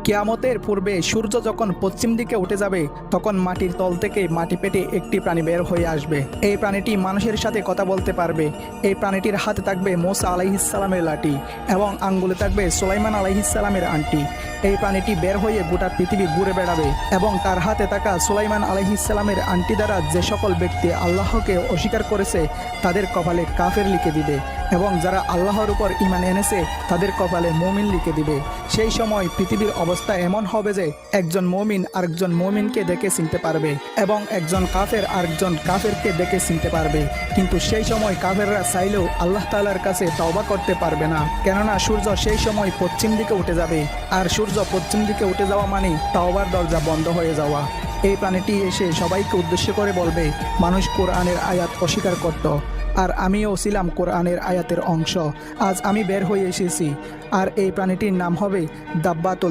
কিয়ামতের পূর্বে সূর্য যখন পশ্চিম দিকে উঠে যাবে তখন মাটির তল থেকে মাটি পেটে একটি প্রাণী বের হয়ে আসবে। এই প্রাণীটি মানুষের সাথে কথা বলতে পারবে। এই প্রাণীটির হাতে থাকবে মুসা আলাইহিসসালামের লাঠি এবং আঙ্গুলে থাকবে সুলাইমান আলাইহিসসালামের আংটি। এই প্রাণীটি বের হয়ে গোটা পৃথিবী ঘুরে বেড়াবে এবং তার হাতে থাকা সুলাইমান আলাইহিসসালামের আংটি দ্বারা যে সকল ব্যক্তি আল্লাহকে অস্বীকার করেছে তাদের কপালে কাফের লিখে দিবে এবং যারা আল্লাহর উপর ঈমান এনেছে তাদের কপালে মুমিন লিখে দিবে। সেই সময় পৃথিবীর অবস্থা এমন হবে যে একজন মুমিন আরেকজন মুমিনকে দেখে চিনতে পারবে এবং একজন কাফের আরেকজন কাফেরকে দেখে চিনতে পারবে। কিন্তু সেই সময় কাফেররা চাইলেও আল্লাহ তাআলার কাছে তওবা করতে পারবে না, কেননা সূর্য সেই সময় পশ্চিম দিকে উঠে যাবে, আর সূর্য পশ্চিম দিকে উঠে যাওয়া মানে তওবার দরজা বন্ধ হয়ে যাওয়া। এই প্রাণীটি এসে সবাইকে উদ্দেশ্য করে বলবে, মানুষ কোরআনের আয়াত অস্বীকার করত, আর আমিও ছিলাম কোরআনের আয়াতের অংশ। আজ আমি বের হয়ে এসেছি, আর এই প্রাণীটির নাম হবে দাব্বাতুল